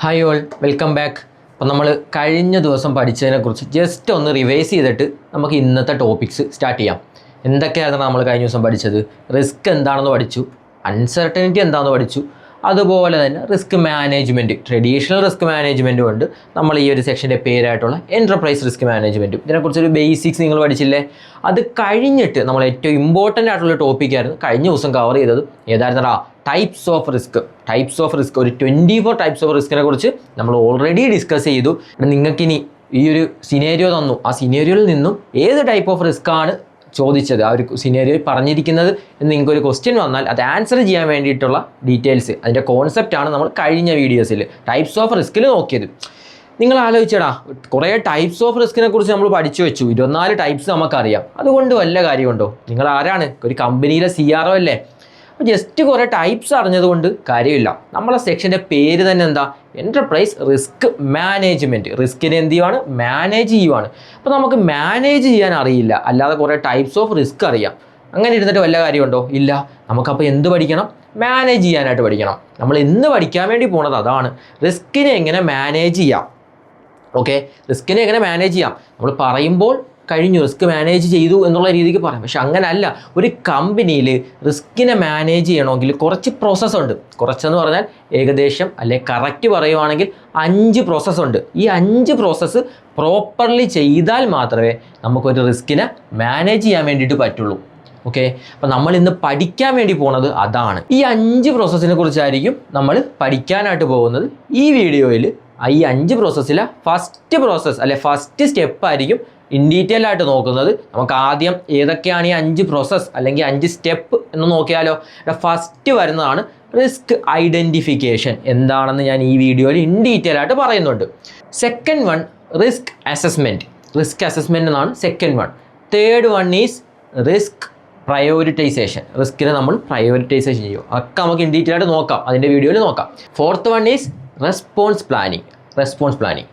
Hi all, welcome back. അപ്പോൾ നമ്മൾ കഴിഞ്ഞ ദിവസം പഠിച്ചതിനെക്കുറിച്ച് ജസ്റ്റ് ഒന്ന് റിവൈസ് ചെയ്തിട്ട് നമുക്ക് ഇന്നത്തെ ടോപ്പിക്സ് സ്റ്റാർട്ട് ചെയ്യാം. എന്തൊക്കെയായിരുന്നു നമ്മൾ കഴിഞ്ഞ ദിവസം പഠിച്ചത്? റിസ്ക് എന്താണെന്ന് പഠിച്ചു, അൺസർട്ടനിറ്റി എന്താണെന്ന് പഠിച്ചു, അതുപോലെ തന്നെ റിസ്ക് മാനേജ്മെൻറ്റ്, ട്രഡീഷണൽ റിസ്ക് മാനേജ്മെൻറ്റും ഉണ്ട്. നമ്മൾ ഈ ഒരു സെക്ഷൻ്റെ പേരായിട്ടുള്ള എൻ്റർപ്രൈസ് റിസ്ക് മാനേജ്മെൻറ്റും, ഇതിനെക്കുറിച്ചൊരു ബേസിക്സ് നിങ്ങൾ പഠിച്ചില്ലേ? അത് കഴിഞ്ഞിട്ട് നമ്മൾ ഏറ്റവും ഇമ്പോർട്ടൻ്റ് ആയിട്ടുള്ള ടോപ്പിക്കായിരുന്നു കഴിഞ്ഞ ദിവസം കവർ ചെയ്തത്. ഏതായിരുന്നടാ? Types of risk. ഒരു 24 ടൈപ്സ് ഓഫ് റിസ്കിനെ കുറിച്ച് നമ്മൾ ഓൾറെഡി ഡിസ്കസ് ചെയ്തു. നിങ്ങൾക്കിനി ഈ ഒരു സിനേരിയോ തന്നു, ആ സിനേരിയോയിൽ നിന്നും ഏത് ടൈപ്പ് ഓഫ് റിസ്ക് ആണ് ചോദിച്ചത്, ആ ഒരു സിനേരിയോ പറഞ്ഞിരിക്കുന്നത് എന്ന് നിങ്ങൾക്കൊരു ക്വസ്റ്റ്യൻ വന്നാൽ അത് ആൻസർ ചെയ്യാൻ വേണ്ടിയിട്ടുള്ള ഡീറ്റെയിൽസ്, അതിൻ്റെ കോൺസെപ്റ്റാണ് നമ്മൾ കഴിഞ്ഞ വീഡിയോസിൽ ടൈപ്സ് ഓഫ് റിസ്കിൽ നോക്കിയത്. നിങ്ങൾ ആലോചിച്ചടാ, കുറേ ടൈപ്സ് ഓഫ് റിസ്കിനെ കുറിച്ച് നമ്മൾ പഠിച്ചു വെച്ചു. 24 ടൈപ്സ് നമുക്കറിയാം. അതുകൊണ്ട് വല്ല കാര്യമുണ്ടോ? നിങ്ങൾ ആരാണ്? ഒരു കമ്പനിയിലെ CRO അല്ലേ? ജസ്റ്റ് കുറേ ടൈപ്സ് അറിഞ്ഞതുകൊണ്ട് കാര്യമില്ല. നമ്മളെ സെക്ഷൻ്റെ പേര് തന്നെ എന്താ? Enterprise risk management. റിസ്കിനെ എന്ത് ചെയ്യുവാണ്? മാനേജ് ചെയ്യുവാണ്. അപ്പോൾ നമുക്ക് മാനേജ് ചെയ്യാൻ അറിയില്ല, അല്ലാതെ കുറേ ടൈപ്സ് ഓഫ് റിസ്ക് അറിയാം. അങ്ങനെ ഇരുന്നിട്ട് വല്ല കാര്യമുണ്ടോ? ഇല്ല. നമുക്കപ്പോൾ എന്ത് പഠിക്കണം? മാനേജ് ചെയ്യാനായിട്ട് പഠിക്കണം. നമ്മൾ ഇന്ന് പഠിക്കാൻ വേണ്ടി പോണത് അതാണ്. റിസ്കിനെ എങ്ങനെ മാനേജ് ചെയ്യാം. ഓക്കെ, റിസ്കിനെ എങ്ങനെ മാനേജ് ചെയ്യാം. നമ്മൾ പറയുമ്പോൾ കഴിഞ്ഞു, റിസ്ക് മാനേജ് ചെയ്തു എന്നുള്ള രീതിക്ക് പറയാം. പക്ഷെ അങ്ങനല്ല. ഒരു കമ്പനിയിൽ റിസ്കിനെ മാനേജ് ചെയ്യണമെങ്കിൽ കുറച്ച് പ്രോസസ്സുണ്ട്. കുറച്ചെന്ന് പറഞ്ഞാൽ ഏകദേശം അല്ലെങ്കിൽ കറക്റ്റ് പറയുവാണെങ്കിൽ 5 പ്രോസസ്സുണ്ട്. ഈ 5 പ്രോസസ്സ് പ്രോപ്പർലി ചെയ്താൽ മാത്രമേ നമുക്കൊരു റിസ്കിനെ മാനേജ് ചെയ്യാൻ വേണ്ടിയിട്ട് പറ്റുള്ളൂ. ഓക്കെ, അപ്പോൾ നമ്മൾ ഇന്ന് പഠിക്കാൻ വേണ്ടി പോകുന്നത് അതാണ്. ഈ 5 പ്രോസസ്സിനെ കുറിച്ചായിരിക്കും നമ്മൾ പഠിക്കാനായിട്ട് പോകുന്നത് ഈ വീഡിയോയിൽ. ഈ 5 പ്രോസസ്സിലെ ഫസ്റ്റ് പ്രോസസ്സ് അല്ലെ ഫസ്റ്റ് സ്റ്റെപ്പ് ആയിരിക്കും ഇൻ ഡീറ്റെയിൽ ആയിട്ട് നോക്കുന്നത്. നമുക്ക് ആദ്യം ഏതൊക്കെയാണ് ഈ 5 പ്രോസസ്സ് അല്ലെങ്കിൽ 5 സ്റ്റെപ്പ് എന്ന് നോക്കിയാലോ. ഫസ്റ്റ് വരുന്നതാണ് റിസ്ക് ഐഡൻറ്റിഫിക്കേഷൻ. എന്താണെന്ന് ഞാൻ ഈ വീഡിയോയിൽ ഇൻ ഡീറ്റെയിൽ ആയിട്ട് പറയുന്നുണ്ട്. സെക്കൻഡ് വൺ റിസ്ക് അസസ്മെൻറ്റ് എന്നാണ് second one. Third one is risk prioritisation. റിസ്കിനെ നമ്മൾ പ്രയോറിറ്റൈസേഷൻ ചെയ്യും. അതൊക്കെ നമുക്ക് ഇൻ ഡീറ്റെയിൽ ആയിട്ട് നോക്കാം, അതിൻ്റെ വീഡിയോയിൽ നോക്കാം. Fourth one is response planning.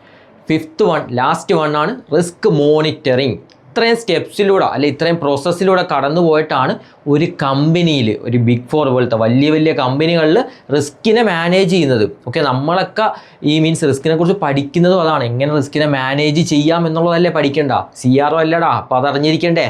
Fifth one, last one ആണ് റിസ്ക് മോണിറ്ററിങ്. ഇത്രയും സ്റ്റെപ്സിലൂടെ അല്ലെ ഇത്രയും പ്രോസസ്സിലൂടെ കടന്നു പോയിട്ടാണ് ഒരു കമ്പനിയിൽ, ഒരു ബിഗ് 4 പോലത്തെ വലിയ കമ്പനികളിൽ റിസ്കിനെ മാനേജ് ചെയ്യുന്നത്. ഓക്കെ, നമ്മളൊക്കെ റിസ്കിനെ കുറിച്ച് പഠിക്കുന്നതും അതാണ്. എങ്ങനെ റിസ്കിനെ മാനേജ് ചെയ്യാം എന്നുള്ളതല്ലേ പഠിക്കണ്ട. CRO അല്ലടാ, അപ്പോൾ അതറിഞ്ഞിരിക്കണ്ടേ.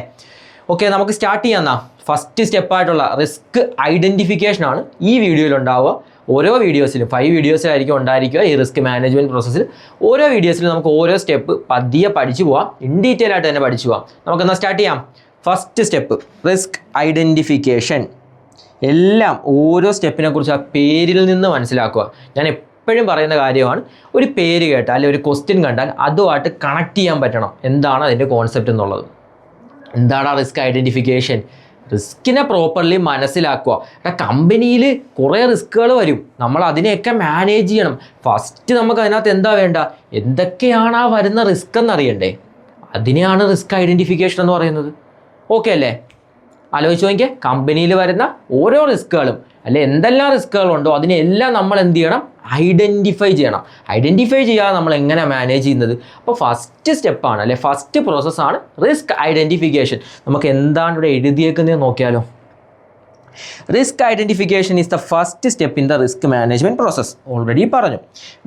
ഓക്കെ, നമുക്ക് സ്റ്റാർട്ട് ചെയ്യാം. ഫസ്റ്റ് സ്റ്റെപ്പായിട്ടുള്ള റിസ്ക് ഐഡൻറ്റിഫിക്കേഷനാണ് ഈ വീഡിയോയിൽ ഉണ്ടാവുക. ഓരോ വീഡിയോസിലും 5 വീഡിയോസിലായിരിക്കും ഉണ്ടായിരിക്കുക ഈ റിസ്ക് മാനേജ്മെൻറ്റ് പ്രോസസ്സിൽ. ഓരോ വീഡിയോസിലും നമുക്ക് ഓരോ സ്റ്റെപ്പ് പതിയെ പഠിച്ചു പോവാം, ഇൻ ഡീറ്റെയിൽ ആയിട്ട് തന്നെ പഠിച്ചു പോവാം. നമുക്കെന്നാൽ സ്റ്റാർട്ട് ചെയ്യാം. First step risk identification. എല്ലാം ഓരോ സ്റ്റെപ്പിനെ കുറിച്ച് ആ പേരിൽ നിന്ന് മനസ്സിലാക്കുക. ഞാൻ എപ്പോഴും പറയുന്ന കാര്യമാണ്, ഒരു പേര് കേട്ടാൽ അല്ലെങ്കിൽ ഒരു ക്വസ്റ്റ്യൻ കണ്ടാൽ അതുമായിട്ട് കണക്ട് ചെയ്യാൻ പറ്റണം. എന്താണ് അതിൻ്റെ കോൺസെപ്റ്റ് എന്നുള്ളത്. എന്താണ് റിസ്ക് ഐഡൻറ്റിഫിക്കേഷൻ? റിസ്കിനെ പ്രോപ്പർലി മനസ്സിലാക്കുക. കമ്പനിയിൽ കുറേ റിസ്ക്കുകൾ വരും, നമ്മൾ അതിനെയൊക്കെ മാനേജ് ചെയ്യണം. ഫസ്റ്റ് നമുക്ക് അതിനകത്ത് എന്താ വേണ്ട? എന്തൊക്കെയാണ് ആ വരുന്ന റിസ്ക് എന്നറിയണ്ടേ? അതിനെയാണ് റിസ്ക് ഐഡൻറ്റിഫിക്കേഷൻ എന്ന് പറയുന്നത്. ഓക്കെ അല്ലേ? ആലോചിച്ച് നോക്കിയാൽ കമ്പനിയിൽ വരുന്ന ഓരോ റിസ്ക്കുകളും അല്ലെ എന്തെല്ലാം റിസ്ക്കുകളുണ്ടോ അതിനെല്ലാം നമ്മൾ എന്ത് ചെയ്യണം? ഐഡൻറ്റിഫൈ ചെയ്യണം. ഐഡൻറ്റിഫൈ ചെയ്യാതെ നമ്മൾ എങ്ങനെ മാനേജ് ചെയ്യുന്നത്? അപ്പോൾ ഫസ്റ്റ് സ്റ്റെപ്പാണ് അല്ലെ ഫസ്റ്റ് പ്രോസസ്സാണ് റിസ്ക് ഐഡൻറ്റിഫിക്കേഷൻ. നമുക്ക് എന്താണ് ഇവിടെ എഴുതിയേക്കുന്നത് നോക്കിയാലോ. Risk identification is the first step in the risk management process. Already പറഞ്ഞു.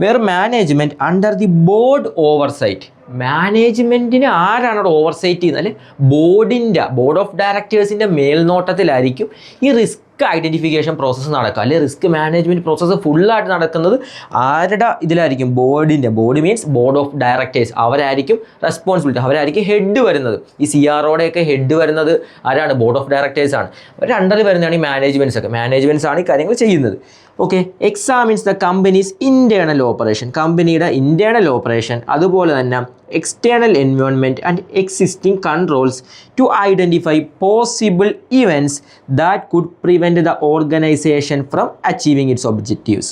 Where management under the board oversight. മാനേജ്മെൻറ്റിന് ആരാണ് അവിടെ ഓവർസൈറ്റ് ചെയ്യുന്നത്? അല്ലെ ബോർഡ് ഓഫ് ഡയറക്ടേഴ്സിൻ്റെ മേൽനോട്ടത്തിലായിരിക്കും ഈ റിസ്ക് ഐഡൻറ്റിഫിക്കേഷൻ പ്രോസസ്സ് നടക്കുക. അല്ലെങ്കിൽ റിസ്ക് മാനേജ്മെൻറ്റ് പ്രോസസ്സ് ഫുള്ളായിട്ട് നടക്കുന്നത് ആരുടെ ഇതിലായിരിക്കും? Board means board of directors. അവരായിരിക്കും റെസ്പോൺസിബിലിറ്റി, അവരായിരിക്കും ഹെഡ് വരുന്നത്. ഈ CROയുടെയൊക്കെ ഹെഡ് വരുന്നത് ആരാണ്? ബോർഡ് ഓഫ് ഡയറക്ടേഴ്സ് ആണ്. അവരുടെ അണ്ടറിൽ വരുന്നതാണ് ഈ മാനേജ്മെൻറ്റ്സ് ആണ് ഈ കാര്യങ്ങൾ ചെയ്യുന്നത്. Okay, examines the companies internal operation. കമ്പനിയുടെ ഇൻറ്റേർണൽ ഓപ്പറേഷൻ, അതുപോലെ തന്നെ external environment and existing controls to identify possible events that could prevent the organization from achieving its objectives.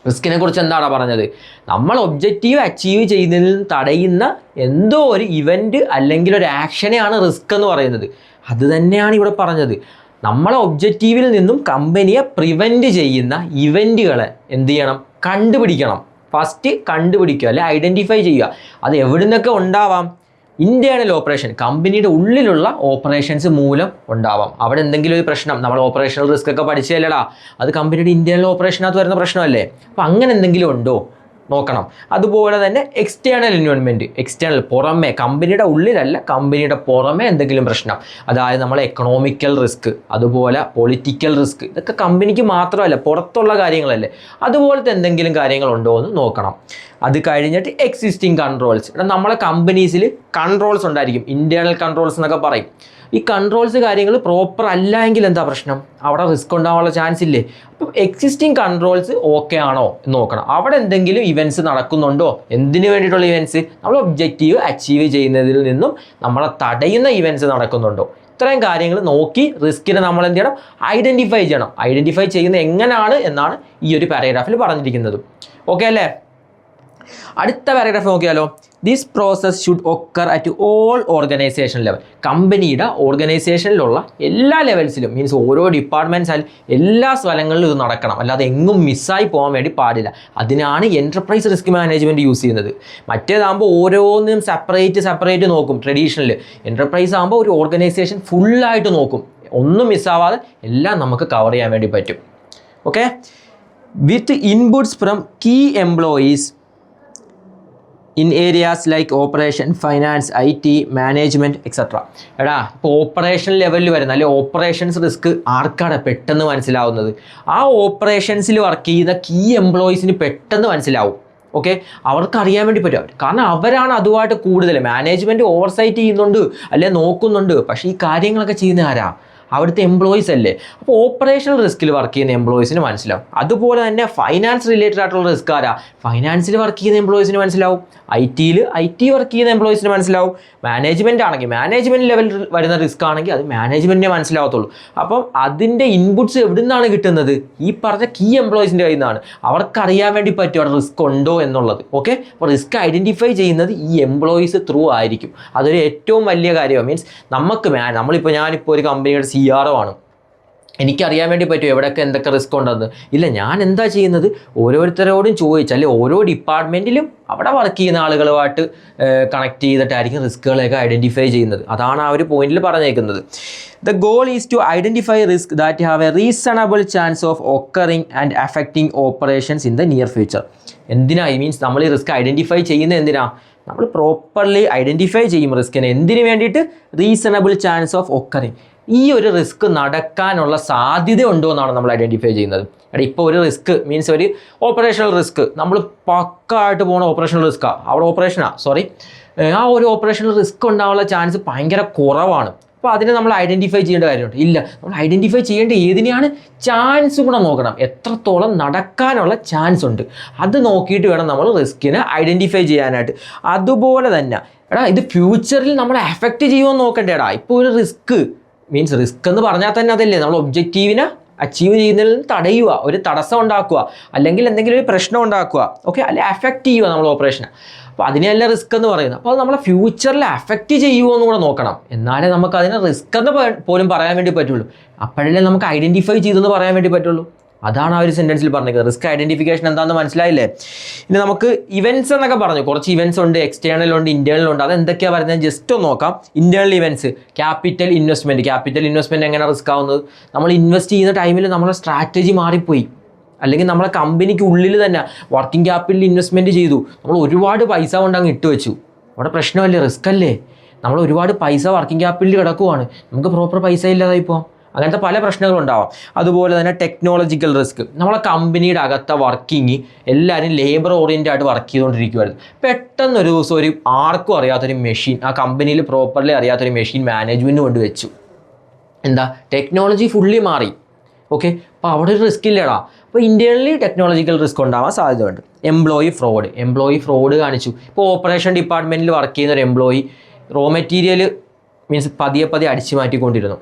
റിസ്കിനെ കുറിച്ച് എന്താണ് പറഞ്ഞത്? നമ്മൾ ഒബ്ജക്റ്റീവ് അച്ചീവ് ചെയ്യുന്നതിൽ തടയുന്ന എന്തോ ഒരു ഇവൻറ്റ് അല്ലെങ്കിൽ ഒരു ആക്ഷനെയാണ് റിസ്ക് എന്ന് പറയുന്നത്. അത് തന്നെയാണ് ഇവിടെ പറഞ്ഞത്. നമ്മളെ ഒബ്ജക്റ്റീവിൽ നിന്നും കമ്പനിയെ പ്രിവെൻറ്റ് ചെയ്യുന്ന ഇവൻറ്റുകളെ എന്ത് ചെയ്യണം? കണ്ടുപിടിക്കണം. ഫസ്റ്റ് കണ്ടുപിടിക്കുക അല്ലെ ഐഡൻറ്റിഫൈ ചെയ്യുക. അത് എവിടെ നിന്നൊക്കെ ഉണ്ടാവാം? ഇൻറ്റേർണൽ ഓപ്പറേഷൻ, കമ്പനിയുടെ ഉള്ളിലുള്ള ഓപ്പറേഷൻസ് മൂലം ഉണ്ടാവാം. അവിടെ എന്തെങ്കിലും ഒരു പ്രശ്നം, നമ്മൾ ഓപ്പറേഷണൽ റിസ്ക് ഒക്കെ പഠിച്ചതല്ലടാ, അത് കമ്പനിയുടെ ഇൻറ്റേർണൽ ഓപ്പറേഷനകത്ത് വരുന്ന പ്രശ്നമല്ലേ. അപ്പോൾ അങ്ങനെ എന്തെങ്കിലും ഉണ്ടോ നോക്കണം. അതുപോലെ തന്നെ എക്സ്റ്റേണൽ എൻവയോൺമെൻറ്റ്, എക്സ്റ്റേണൽ പുറമെ, കമ്പനിയുടെ ഉള്ളിലല്ല കമ്പനിയുടെ പുറമെ എന്തെങ്കിലും പ്രശ്നം, അതായത് നമ്മളെ എക്കണോമിക്കൽ റിസ്ക്, അതുപോലെ പൊളിറ്റിക്കൽ റിസ്ക്, ഇതൊക്കെ കമ്പനിക്ക് മാത്രമല്ല പുറത്തുള്ള കാര്യങ്ങളല്ലേ, അതുപോലത്തെ എന്തെങ്കിലും കാര്യങ്ങളുണ്ടോ എന്ന് നോക്കണം. അത് കഴിഞ്ഞിട്ട് എക്സിസ്റ്റിംഗ് കൺട്രോൾസ്, നമ്മളെ കമ്പനീസിൽ കൺട്രോൾസ് ഉണ്ടായിരിക്കും, ഇൻറ്റേർണൽ കൺട്രോൾസ് എന്നൊക്കെ പറയും. ഈ കൺട്രോൾസ് കാര്യങ്ങൾ പ്രോപ്പർ അല്ല എങ്കിൽ എന്താ പ്രശ്നം, അവിടെ റിസ്ക് ഉണ്ടാവാനുള്ള ചാൻസ് ഇല്ലേ. അപ്പം എക്സിസ്റ്റിംഗ് കൺട്രോൾസ് ഓക്കെ ആണോ എന്ന് നോക്കണം. അവിടെ എന്തെങ്കിലും ഇവൻറ്റ്സ് നടക്കുന്നുണ്ടോ, എന്തിനു വേണ്ടിയിട്ടുള്ള ഇവൻറ്റ്സ്, നമ്മൾ ഒബ്ജക്റ്റീവ് അച്ചീവ് ചെയ്യുന്നതിൽ നിന്നും നമ്മളെ തടയുന്ന ഇവൻറ്റ്സ് നടക്കുന്നുണ്ടോ, ഇത്രയും കാര്യങ്ങൾ നോക്കി റിസ്കിനെ നമ്മൾ എന്ത് ചെയ്യണം, ഐഡൻറ്റിഫൈ ചെയ്യണം. ഐഡൻറ്റിഫൈ ചെയ്യുന്നത് എങ്ങനെയാണ് എന്നാണ് ഈ ഒരു പാരഗ്രാഫിൽ പറഞ്ഞിരിക്കുന്നത്. ഓക്കെ അല്ലേ. അടുത്ത പാരഗ്രാഫ് നോക്കിയാലോ. This process should occur at all organisation level, കമ്പനിയുടെ ഓർഗനൈസേഷനിലുള്ള എല്ലാ ലെവൽസിലും, മീൻസ് ഓരോ ഡിപ്പാർട്ട്മെൻറ്റ്സ് ആയാലും എല്ലാ സ്ഥലങ്ങളിലും ഇത് നടക്കണം, അല്ലാതെ എങ്ങും മിസ്സായി പോകാൻ വേണ്ടി പാടില്ല. അതിനാണ് എൻ്റർപ്രൈസ് റിസ്ക് മാനേജ്മെൻറ്റ് യൂസ് ചെയ്യുന്നത്. മറ്റേതാകുമ്പോൾ ഓരോന്നിനും സെപ്പറേറ്റ് നോക്കും. ട്രഡീഷണൽ എൻ്റർപ്രൈസ് ആകുമ്പോൾ ഒരു ഓർഗനൈസേഷൻ ഫുള്ളായിട്ട് നോക്കും, ഒന്നും മിസ്സാവാതെ എല്ലാം നമുക്ക് കവർ ചെയ്യാൻ വേണ്ടി പറ്റും. Okay. With inputs from key employees in areas like operation, finance, IT, management etcetera. എടാ ഇപ്പോൾ ഓപ്പറേഷൻ ലെവലിൽ വരുന്ന അല്ലെങ്കിൽ ഓപ്പറേഷൻസ് റിസ്ക് ആർക്കാണ് പെട്ടെന്ന് മനസ്സിലാവുന്നത്, ആ ഓപ്പറേഷൻസിൽ വർക്ക് ചെയ്യുന്ന കീ എംപ്ലോയീസിന് പെട്ടെന്ന് മനസ്സിലാവും. ഓക്കെ, അവർക്ക് അറിയാൻ വേണ്ടി പറ്റും, കാരണം അവരാണ് അതുമായിട്ട് കൂടുതൽ, മാനേജ്മെൻറ്റ് ഓവർസൈറ്റ് ചെയ്യുന്നുണ്ട് അല്ലെ നോക്കുന്നുണ്ട്, പക്ഷേ ഈ കാര്യങ്ങളൊക്കെ ചെയ്യുന്ന ആരാ, അവിടുത്തെ എംപ്ലോയീസ് അല്ലേ. അപ്പോൾ ഓപ്പറേഷണൽ റിസ്കിൽ വർക്ക് ചെയ്യുന്ന എംപ്ലോയീസിന് മനസ്സിലാവും. അതുപോലെ തന്നെ ഫൈനാൻസ് റിലേറ്റഡ് ആയിട്ടുള്ള റിസ്ക് ആരാ, ഫൈനാൻസിൽ വർക്ക് ചെയ്യുന്ന എംപ്ലോയീസിന് മനസ്സിലാവും. IT വർക്ക് ചെയ്യുന്ന എംപ്ലോയീസിന് മനസ്സിലാവും. മാനേജ്മെൻറ്റ് ആണെങ്കിൽ മാനേജ്മെൻറ്റ് ലെവലിൽ വരുന്ന റിസ്ക് ആണെങ്കിൽ അത് മാനേജ്മെൻറ്റിനെ മനസ്സിലാവത്തുള്ളൂ. അപ്പം അതിൻ്റെ ഇൻപുട്സ് എവിടെ നിന്നാണ് കിട്ടുന്നത്, ഈ പറഞ്ഞ കീ എംപ്ലോയീസിൻ്റെ കയ്യിൽ നിന്നാണ്. അവർക്കറിയാൻ വേണ്ടി പറ്റും അവിടെ റിസ്ക് ഉണ്ടോ എന്നുള്ളത്. ഓക്കെ, അപ്പോൾ റിസ്ക് ഐഡൻറ്റിഫൈ ചെയ്യുന്നത് ഈ എംപ്ലോയീസ് ത്രൂ ആയിരിക്കും. അതൊരു ഏറ്റവും വലിയ കാര്യമാണ്. മീൻസ് ഞാനിപ്പോൾ ഒരു കമ്പനിയുടെ CRO ആണ്, എനിക്കറിയാൻ വേണ്ടി പറ്റും എവിടെയൊക്കെ എന്തൊക്കെ റിസ്ക് ഉണ്ടെന്ന്. ഇല്ല, ഞാൻ എന്താ ചെയ്യുന്നത്, ഓരോരുത്തരോടും ചോദിച്ചാൽ, അല്ലെങ്കിൽ ഓരോ ഡിപ്പാർട്ട്മെൻറ്റിലും അവിടെ വർക്ക് ചെയ്യുന്ന ആളുകളുമായിട്ട് കണക്ട് ചെയ്തിട്ടായിരിക്കും റിസ്കുകളെയൊക്കെ ഐഡൻറ്റിഫൈ ചെയ്യുന്നത്. അതാണ് ആ ഒരു പോയിന്റിൽ പറഞ്ഞേക്കുന്നത്. The goal is to identify risk that have a reasonable chance of occurring and affecting operations in the near future. എന്തിനാ, മീൻസ് നമ്മൾ ഈ റിസ്ക് ഐഡൻറ്റിഫൈ ചെയ്യുന്നത് എന്തിനാ, നമ്മൾ പ്രോപ്പർലി ഐഡൻറ്റിഫൈ ചെയ്യും റിസ്കിനെ. എന്തിനു വേണ്ടിയിട്ട്, റീസണബിൾ ചാൻസ് ഓഫ് ഒക്കറിങ്, ഈ ഒരു റിസ്ക് നടക്കാനുള്ള സാധ്യത ഉണ്ടോ എന്നാണ് നമ്മൾ ഐഡൻറ്റിഫൈ ചെയ്യുന്നത്. ഇപ്പോൾ ഒരു റിസ്ക് മീൻസ് ഒരു ഓപ്പറേഷണൽ റിസ്ക്, നമ്മൾ പക്കായിട്ട് പോകുന്ന ഓപ്പറേഷണൽ റിസ്ക്കാണ്, അവിടെ ആ ഒരു ഓപ്പറേഷണൽ റിസ്ക് ഉണ്ടാവാനുള്ള ചാൻസ് ഭയങ്കര കുറവാണ്. അപ്പോൾ അതിനെ നമ്മൾ ഐഡൻറ്റിഫൈ ചെയ്യേണ്ട കാര്യമുണ്ട്. ഇല്ല, നമ്മൾ ഐഡൻറ്റിഫൈ ചെയ്യേണ്ട ഏതിനെയാണ്, ചാൻസ് കൂടെ നോക്കണം, എത്രത്തോളം നടക്കാനുള്ള ചാൻസ് ഉണ്ട്, അത് നോക്കിയിട്ട് വേണം നമ്മൾ റിസ്കിനെ ഐഡൻറ്റിഫൈ ചെയ്യാനായിട്ട്. അതുപോലെ തന്നെ ഇത് ഫ്യൂച്ചറിൽ നമ്മളെ അഫക്റ്റ് ചെയ്യുമെന്ന് നോക്കണ്ടേടാ. ഇപ്പോൾ ഒരു റിസ്ക് എന്ന് പറഞ്ഞാൽ തന്നെ അതല്ലേ, നമ്മൾ ഒബ്ജക്റ്റീവിനെ അച്ചീവ് ചെയ്യുന്നതിൽ നിന്ന് തടയുക, ഒരു തടസ്സം ഉണ്ടാക്കുക, അല്ലെങ്കിൽ എന്തെങ്കിലും ഒരു പ്രശ്നം ഉണ്ടാക്കുക. ഓക്കെ, അല്ലെങ്കിൽ അഫക്റ്റ് ചെയ്യുക നമ്മൾ ഓപ്പറേഷനെ. അപ്പോൾ അതിനെയല്ല റിസ്ക് എന്ന് പറയുന്നത്. അപ്പോൾ അത് നമ്മളെ ഫ്യൂച്ചറിൽ അഫക്റ്റ് ചെയ്യുമോ എന്ന് കൂടെ നോക്കണം, എന്നാലേ നമുക്ക് അതിനെ റിസ്ക് എന്ന് പോലും പറയാൻ വേണ്ടി പറ്റുള്ളൂ. അപ്പോഴല്ലേ നമുക്ക് ഐഡൻറ്റിഫൈ ചെയ്തെന്ന് പറയാൻ വേണ്ടി പറ്റുള്ളൂ. അതാണ് ആ ഒരു സെൻറ്റൻസിൽ പറഞ്ഞത്. റിസ്ക് ഐഡൻറ്റിഫിക്കേഷൻ എന്താണെന്ന് മനസ്സിലായില്ലേ. ഇനി നമുക്ക് ഇവൻറ്റ്സ് എന്നൊക്കെ പറഞ്ഞു, കുറച്ച് ഇവൻറ്റ്സ് ഉണ്ട്, എക്സ്റ്റേണൽ ഉണ്ട്, ഇന്റേണൽ ഉണ്ട്. അത് എന്തൊക്കെയാണ് പറയുന്നത് ജസ്റ്റ് ഒന്ന് നോക്കാം. ഇന്റേണൽ ഇവൻറ്റ്സ്, ക്യാപിറ്റൽ ഇൻവെസ്റ്റ്മെൻറ്റ് എങ്ങനെ റിസ്ക് ആവുന്നത്, നമ്മൾ ഇൻവെസ്റ്റ് ചെയ്യുന്ന ടൈമിൽ നമ്മുടെ സ്ട്രാറ്റജി മാറിപ്പോയി, അല്ലെങ്കിൽ നമ്മളെ കമ്പനിക്ക് ഉള്ളിൽ തന്നെ വർക്കിംഗ് ക്യാപിറ്റൽ ഇൻവെസ്റ്റ്മെൻറ്റ് ചെയ്തു, നമ്മൾ ഒരുപാട് പൈസ കൊണ്ട് അങ്ങ് ഇട്ട് വെച്ചു, അവിടെ പ്രശ്നമല്ലേ, റിസ്ക് അല്ലേ. നമ്മൾ ഒരുപാട് പൈസ വർക്കിംഗ് ക്യാപിറ്റലിൽ കിടക്കുവാണ്, നമുക്ക് പ്രോപ്പർ പൈസ ഇല്ലാതായി പോകാം, അങ്ങനത്തെ പല പ്രശ്നങ്ങളുണ്ടാവാം. അതുപോലെ തന്നെ ടെക്നോളജിക്കൽ റിസ്ക്, നമ്മളെ കമ്പനിയുടെ അകത്തെ വർക്കിംഗ് എല്ലാവരും ലേബർ ഓറിയൻറ്റഡ് ആയിട്ട് വർക്ക് ചെയ്തുകൊണ്ടിരിക്കുമായിരുന്നു. പെട്ടെന്ന് ഒരു ദിവസം ആർക്കും അറിയാത്തൊരു മെഷീൻ, ആ കമ്പനിയിൽ പ്രോപ്പർലി അറിയാത്തൊരു മെഷീൻ മാനേജ്മെൻറ്റ് കൊണ്ട് വെച്ചു. എന്താ, ടെക്നോളജി ഫുള്ളി മാറി. ഓക്കെ, അപ്പോൾ അവിടെ ഒരു റിസ്ക് ഇല്ലടാ. അപ്പോൾ ഇന്റേണലി ടെക്നോളജിക്കൽ റിസ്ക് ഉണ്ടാവാൻ സാധ്യതയുണ്ട്. എംപ്ലോയി ഫ്രോഡ് കാണിച്ചു. ഇപ്പോൾ ഓപ്പറേഷൻ ഡിപ്പാർട്ട്മെൻറ്റിൽ വർക്ക് ചെയ്യുന്ന ഒരു എംപ്ലോയി റോ മെറ്റീരിയൽ മീൻസ് പതിയെ അടിച്ചു മാറ്റിക്കൊണ്ടിരുന്നു,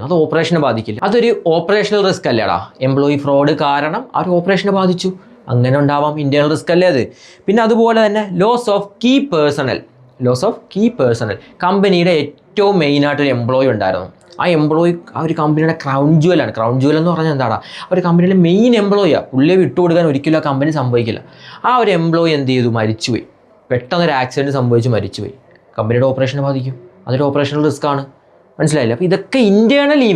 അത് ഓപ്പറേഷനെ ബാധിക്കില്ല. അതൊരു ഓപ്പറേഷണൽ റിസ്ക് അല്ലേടാ. എംപ്ലോയി ഫ്രോഡ് കാരണം ആ ഒരു ഓപ്പറേഷനെ ബാധിച്ചു, അങ്ങനെ ഉണ്ടാവാം, ഇന്റേണൽ റിസ്ക് അല്ലേ അത്. പിന്നെ അതുപോലെ തന്നെ ലോസ് ഓഫ് കീ പേഴ്സണൽ, കമ്പനിയുടെ ഏറ്റവും മെയിനായിട്ടൊരു എംപ്ലോയി ഉണ്ടായിരുന്നു. ആ എംപ്ലോയി ആ ഒരു കമ്പനിയുടെ ക്രൗൺ ജുവലാണ്. ക്രൗൺ ജുവൽ എന്ന് പറഞ്ഞാൽ എന്താണ്, ഒരു കമ്പനിയുടെ മെയിൻ എംപ്ലോയിയാണ്. പുള്ളിയെ വിട്ടുകൊടുക്കാൻ ഒരിക്കലും ആ കമ്പനി സംഭവിക്കില്ല. ആ ഒരു എംപ്ലോയി എന്ത് ചെയ്തു, മരിച്ചുപോയി, പെട്ടെന്നൊരു ആക്സിഡൻറ്റ് സംഭവിച്ച് മരിച്ചുപോയി. കമ്പനിയുടെ ഓപ്പറേഷനെ ബാധിക്കും. അതൊരു ഓപ്പറേഷണൽ റിസ്ക് ആണ്. മനസ്സിലായില്ല? അപ്പോൾ ഇതൊക്കെ ഇൻറ്റേർണലി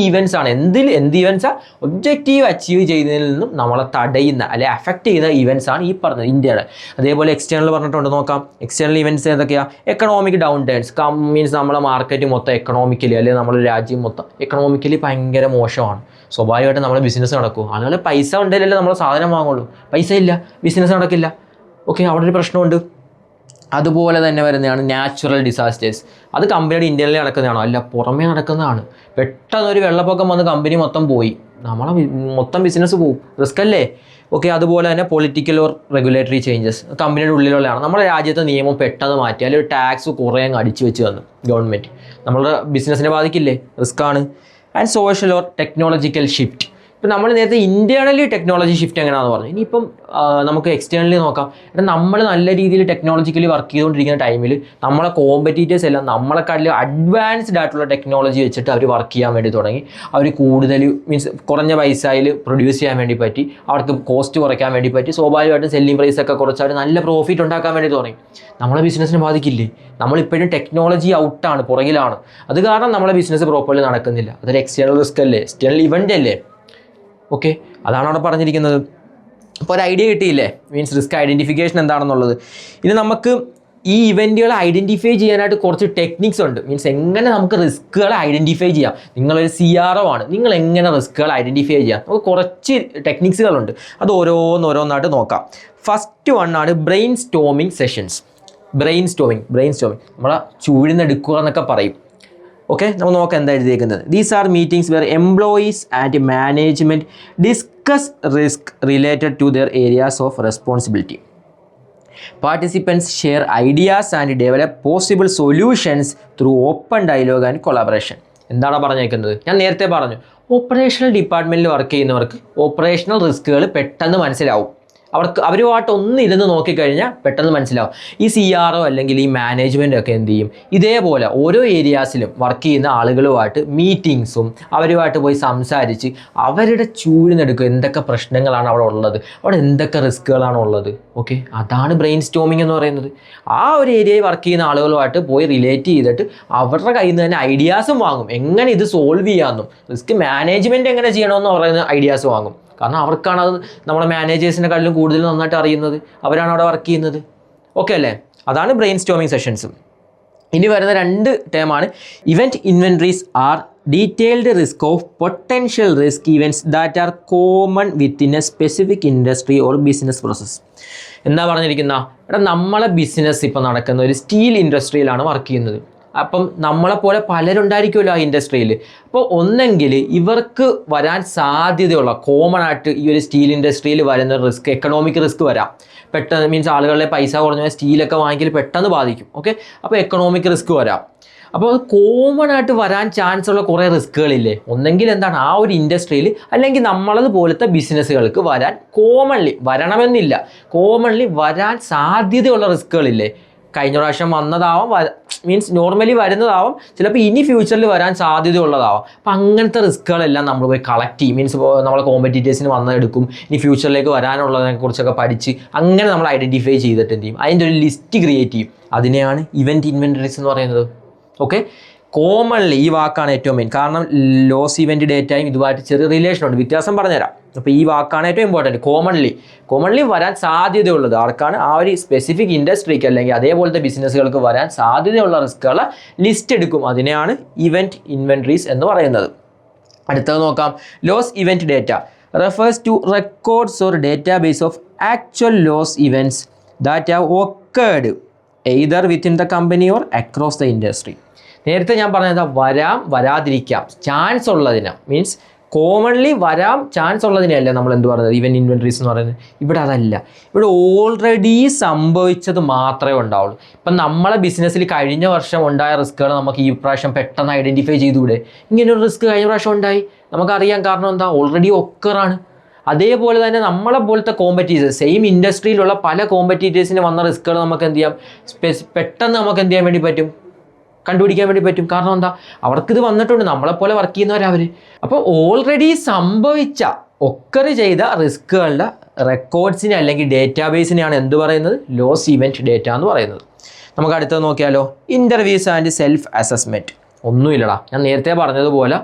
ഈവൻസ് ആണ്. എന്ത് ഈവൻസാണ്? ഒബ്ജക്റ്റീവ് അച്ചീവ് ചെയ്യുന്നതിൽ നിന്നും നമ്മളെ തടയുന്ന അല്ലെ അഫക്റ്റ് ചെയ്യുന്ന ഈവൻസ് ആണ് ഈ പറഞ്ഞത് ഇൻറ്റേർണൽ. അതേപോലെ എക്സ്റ്റേണൽ പറഞ്ഞിട്ടുണ്ട്. നോക്കാം എക്സ്റ്റേണൽ ഈവൻസ് ഏതൊക്കെയാണ്? എക്കണോമിക് ഡൗൺ ടേൺസ്, മീൻസ് നമ്മളെ മാർക്കറ്റ് മൊത്തം എക്കണോമിക്കലി അല്ലെങ്കിൽ നമ്മുടെ രാജ്യം മൊത്തം എക്കണോമിക്കലി ഭയങ്കര മോശമാണ്. സ്വാഭാവികമായിട്ട് നമ്മുടെ ബിസിനസ് നടക്കും. അതുപോലെ പൈസ ഉണ്ടെങ്കിലല്ലേ നമ്മൾ സാധനം വാങ്ങുള്ളൂ. പൈസ ഇല്ല, ബിസിനസ് നടക്കില്ല. ഓക്കെ, അവിടെ ഒരു പ്രശ്നമുണ്ട്. അതുപോലെ തന്നെ വരുന്നതാണ് നാച്ചുറൽ ഡിസാസ്റ്റേഴ്സ്. അത് കമ്പനിയുടെ ഇന്ത്യയിൽ നടക്കുന്നതാണോ? അല്ല, പുറമേ നടക്കുന്നതാണ്. പെട്ടെന്ന് ഒരു വെള്ളപ്പൊക്കം വന്ന് കമ്പനി മൊത്തം പോയി, നമ്മളെ മൊത്തം ബിസിനസ് പോവും. റിസ്ക് അല്ലേ? ഓക്കെ, അതുപോലെ തന്നെ പൊളിറ്റിക്കൽ ഓർ റെഗുലേറ്ററി ചേഞ്ചസ്, കമ്പനിയുടെ ഉള്ളിലുള്ളതാണ്. നമ്മുടെ രാജ്യത്തെ നിയമം പെട്ടെന്ന് മാറ്റി, അല്ലെങ്കിൽ ടാക്സ് കുറേ അങ്ങ് അടിച്ചു വെച്ച് തന്നു ഗവൺമെൻറ്, നമ്മളുടെ ബിസിനസ്സിനെ ബാധിക്കില്ലേ? റിസ്ക് ആണ്. And social or technological shift. ഇപ്പം നമ്മൾ നേരത്തെ ഇൻറ്റേർണലി ടെക്നോളജി ഷിഫ്റ്റ് എങ്ങനെയാണെന്ന് പറഞ്ഞു. ഇനിയിപ്പം നമുക്ക് എക്സ്റ്റേണലി നോക്കാം. നമ്മൾ നല്ല രീതിയിൽ ടെക്നോളജിക്കലി വർക്ക് ചെയ്തുകൊണ്ടിരിക്കുന്ന ടൈമിൽ നമ്മളെ കോമ്പറ്റീറ്റേഴ്സ് എല്ലാം നമ്മളെക്കാട്ടിൽ അഡ്വാൻസ്ഡ് ആയിട്ടുള്ള ടെക്നോളജി വെച്ചിട്ട് അവർ വർക്ക് ചെയ്യാൻ വേണ്ടി തുടങ്ങി. അവർ കൂടുതൽ മീൻസ് കുറഞ്ഞ പൈസയിൽ പ്രൊഡ്യൂസ് ചെയ്യാൻ വേണ്ടി പറ്റി, അവർക്ക് കോസ്റ്റ് കുറയ്ക്കാൻ വേണ്ടി പറ്റി. സ്വാഭാവികമായിട്ടും സെല്ലിംഗ് പ്രൈസ് ഒക്കെ കുറച്ച് അവർ നല്ല പ്രോഫിറ്റ് ഉണ്ടാക്കാൻ വേണ്ടി തുടങ്ങി. നമ്മളെ ബിസിനസ്സിനെ ബാധിക്കില്ലേ? നമ്മളിപ്പോഴും ടെക്നോളജി ഔട്ടാണ്, പുറകിലാണ്. അത് കാരണം നമ്മളെ ബിസിനസ് പ്രോപ്പർലി നടക്കുന്നില്ല. അതൊരു എക്സ്റ്റേണൽ റിസ്ക് അല്ലേ? എക്സ്റ്റേണൽ ഇവൻ്റ് അല്ലേ? ഓക്കെ, അതാണ് അവിടെ പറഞ്ഞിരിക്കുന്നത്. അപ്പോൾ ഒരു ഐഡിയ കിട്ടിയില്ലേ? മീൻസ് റിസ്ക് ഐഡൻറ്റിഫിക്കേഷൻ എന്താണെന്നുള്ളത്. ഇനി നമുക്ക് ഈ ഇവൻറ്റുകൾ ഐഡൻറ്റിഫൈ ചെയ്യാനായിട്ട് കുറച്ച് ടെക്നിക്സ് ഉണ്ട്. മീൻസ് എങ്ങനെ നമുക്ക് റിസ്ക്കുകൾ ഐഡൻറ്റിഫൈ ചെയ്യാം. നിങ്ങളൊരു CRO ആണ്, നിങ്ങൾ എങ്ങനെ റിസ്ക്കുകൾ ഐഡൻറ്റിഫൈ ചെയ്യാം? നമുക്ക് കുറച്ച് ടെക്നിക്സുകളുണ്ട്. അത് ഓരോന്നായിട്ട് നോക്കാം. ഫസ്റ്റ് വണ്ണാണ് brainstorming sessions. Brainstorming നമ്മളെ ചൂഴ്ന്നെടുക്കുക എന്നൊക്കെ പറയും. ഓക്കെ, നമ്മൾ നോക്കാം എന്താ എഴുതിയേക്കുന്നത്. These are meetings where employees and management discuss risk related to their areas of responsibility. Participants share ideas and develop possible solutions through open dialogue and collaboration. എന്താണ് പറഞ്ഞേക്കുന്നത്? ഞാൻ നേരത്തെ പറഞ്ഞു, ഓപ്പറേഷണൽ ഡിപ്പാർട്ട്മെൻറ്റിൽ വർക്ക് ചെയ്യുന്നവർക്ക് ഓപ്പറേഷണൽ റിസ്ക്കുകൾ പെട്ടെന്ന് മനസ്സിലാവും. അവരുമായിട്ട് ഒന്ന് ഇരുന്ന് നോക്കിക്കഴിഞ്ഞാൽ പെട്ടെന്ന് മനസ്സിലാവും. ഈ CRO അല്ലെങ്കിൽ ഈ മാനേജ്മെൻ്റ് ഒക്കെ എന്ത് ചെയ്യും? ഇതേപോലെ ഓരോ ഏരിയാസിലും വർക്ക് ചെയ്യുന്ന ആളുകളുമായിട്ട് മീറ്റിങ്സും അവരുമായിട്ട് പോയി സംസാരിച്ച് അവരുടെ ചൂഴ്ന്നെടുക്കും. എന്തൊക്കെ പ്രശ്നങ്ങളാണ് അവിടെ ഉള്ളത്, അവിടെ എന്തൊക്കെ റിസ്ക്കുകളാണ് ഉള്ളത്. ഓക്കെ, അതാണ് ബ്രെയിൻ സ്റ്റോമിംഗ് എന്ന് പറയുന്നത്. ആ ഒരു ഏരിയയിൽ വർക്ക് ചെയ്യുന്ന ആളുകളുമായിട്ട് പോയി റിലേറ്റ് ചെയ്തിട്ട് അവരുടെ കയ്യിൽ നിന്ന് തന്നെ ഐഡിയാസും വാങ്ങും. എങ്ങനെ ഇത് സോൾവ് ചെയ്യാമെന്നും റിസ്ക് മാനേജ്മെൻറ്റ് എങ്ങനെ ചെയ്യണമെന്ന് പറയുന്ന ഐഡിയാസ് വാങ്ങും. കാരണം അവർക്കാണ് അത് നമ്മുടെ മാനേജേഴ്സിനെക്കാട്ടിലും കൂടുതൽ നന്നായിട്ട് അറിയുന്നത്. അവരാണ് അവിടെ വർക്ക് ചെയ്യുന്നത്. ഓക്കെ അല്ലേ? അതാണ് ബ്രെയിൻ സ്റ്റോമിംഗ് സെഷൻസ്. ഇനി വരുന്ന 2 ടേമാണ് event inventories are detailed risk of potential risk events that are common within a specific industry or business process. എന്താ പറഞ്ഞിരിക്കുന്ന? നമ്മളെ ബിസിനസ് ഇപ്പോൾ നടക്കുന്ന ഒരു സ്റ്റീൽ ഇൻഡസ്ട്രിയിലാണ് വർക്ക് ചെയ്യുന്നത്. അപ്പം നമ്മളെപ്പോലെ പലരുണ്ടായിരിക്കുമല്ലോ ആ ഇൻഡസ്ട്രിയിൽ. അപ്പോൾ ഒന്നെങ്കിൽ ഇവർക്ക് വരാൻ സാധ്യതയുള്ള കോമൺ ആയിട്ട് ഈ ഒരു സ്റ്റീൽ ഇൻഡസ്ട്രിയിൽ വരുന്ന റിസ്ക്, എക്കണോമിക് റിസ്ക് വരാം. പെട്ടെന്ന് മീൻസ് ആളുകളുടെ പൈസ കുറഞ്ഞ സ്റ്റീലൊക്കെ വാങ്ങിക്കൽ പെട്ടെന്ന് ബാധിക്കും. ഓക്കെ, അപ്പോൾ എക്കണോമിക് റിസ്ക് വരാം. അപ്പോൾ അത് കോമൺ ആയിട്ട് വരാൻ ചാൻസ് ഉള്ള കുറേ റിസ്ക്കുകളില്ലേ? ഒന്നെങ്കിൽ എന്താണ് ആ ഒരു ഇൻഡസ്ട്രിയിൽ അല്ലെങ്കിൽ നമ്മളത് പോലത്തെ ബിസിനസ്സുകൾക്ക് വരാൻ വരണമെന്നില്ല, കോമൺലി വരാൻ സാധ്യതയുള്ള റിസ്ക്കുകളില്ലേ? കഴിഞ്ഞ പ്രാവശ്യം വന്നതാവാം, മീൻസ് നോർമലി വരുന്നതാവാം, ചിലപ്പോൾ ഇനി ഫ്യൂച്ചറിൽ വരാൻ സാധ്യതയുള്ളതാവാം. അപ്പം അങ്ങനത്തെ റിസ്ക്കുകളെല്ലാം നമ്മൾ പോയി കളക്ട് ചെയ്യും. മീൻസ് നമ്മളെ കോമ്പറ്റീറ്റേഴ്സിന് വന്നെടുക്കും. ഇനി ഫ്യൂച്ചറിലേക്ക് വരാനുള്ളതിനെ കുറിച്ചൊക്കെ പഠിച്ച് അങ്ങനെ നമ്മൾ ഐഡൻറ്റിഫൈ ചെയ്തിട്ട് എന്ത് ചെയ്യും? അതിൻ്റെ ഒരു ലിസ്റ്റ് ക്രിയേറ്റ് ചെയ്യും. അതിനെയാണ് ഇവൻറ്റ് ഇൻവെൻറ്ററീസ് എന്ന് പറയുന്നത്. ഓക്കെ, കോമൺലി ഈ വാക്കാണ് ഏറ്റവും മെയിൻ. കാരണം ലോസ് ഇവൻറ്റ് ഡേറ്റയും ഇതുമായിട്ട് ചെറിയ റിലേഷനുണ്ട്, വ്യത്യാസം പറഞ്ഞുതരാം. അപ്പോൾ ഈ വാക്കാണ് ഏറ്റവും ഇമ്പോർട്ടൻറ്റ്. കോമൺലി വരാൻ സാധ്യതയുള്ളത് ആർക്കാണ്? ആ ഒരു സ്പെസിഫിക് ഇൻഡസ്ട്രിക്ക് അല്ലെങ്കിൽ അതേപോലത്തെ ബിസിനസ്സുകൾക്ക് വരാൻ സാധ്യതയുള്ള റിസ്ക്കുകളെ ലിസ്റ്റ് എടുക്കും. അതിനെയാണ് ഇവൻറ്റ് ഇൻവെൻട്രീസ് എന്ന് പറയുന്നത്. അടുത്തത് നോക്കാം. Loss event data refers to records or database of actual loss events that have occurred either within the company or across the industry. നേരത്തെ ഞാൻ പറഞ്ഞത് വരാതിരിക്കാം ചാൻസ് ഉള്ളതിന്, മീൻസ് കോമൺലി വരാം ചാൻസ് ഉള്ളതിനെയല്ല നമ്മൾ എന്ത് പറയുന്നത് ഇവൻറ്റ് ഇൻവെൻട്രീസ് എന്ന് പറയുന്നത്. ഇവിടെ അതല്ല, ഇവിടെ ഓൾറെഡി സംഭവിച്ചത് മാത്രമേ ഉണ്ടാവുള്ളൂ. ഇപ്പം നമ്മളെ ബിസിനസ്സിൽ കഴിഞ്ഞ വർഷം ഉണ്ടായ റിസ്ക്കുകൾ നമുക്ക് ഈ പ്രാവശ്യം പെട്ടെന്ന് ഐഡൻറ്റിഫൈ ചെയ്തുകൂടെ? ഇങ്ങനൊരു റിസ്ക് കഴിഞ്ഞ പ്രാവശ്യം ഉണ്ടായി, നമുക്കറിയാം. കാരണം എന്താ? ഓൾറെഡി ഒക്കറാണ്. അതേപോലെ തന്നെ നമ്മളെ പോലത്തെ കോമ്പറ്റീറ്റേഴ്സ്, സെയിം ഇൻഡസ്ട്രിയിലുള്ള പല കോമ്പറ്റീറ്റേഴ്സിന് വന്ന റിസ്ക്കുകൾ നമുക്ക് എന്ത് ചെയ്യാം? പെട്ടെന്ന് നമുക്ക് എന്ത് ചെയ്യാൻ വേണ്ടി പറ്റും? കണ്ടുപിടിക്കാൻ വേണ്ടി പറ്റും. കാരണം എന്താ? അവർക്കിത് വന്നിട്ടുണ്ട്, നമ്മളെപ്പോലെ വർക്ക് ചെയ്യുന്നവരവർ. അപ്പോൾ ഓൾറെഡി സംഭവിച്ച ഒക്കർ ചെയ്ത റിസ്ക്കുകളുടെ റെക്കോർഡ്സിനെ അല്ലെങ്കിൽ ഡേറ്റാബേസിനെയാണ് എന്ത് പറയുന്നത്? ലോസ് ഇവൻറ്റ് ഡേറ്റ എന്ന് പറയുന്നത്. നമുക്ക് അടുത്തത് നോക്കിയാലോ, ഇൻ്റർവ്യൂസ് ആൻഡ് സെൽഫ് അസസ്മെൻറ്റ്. ഒന്നുമില്ലടാ, ഞാൻ നേരത്തെ പറഞ്ഞതുപോലെ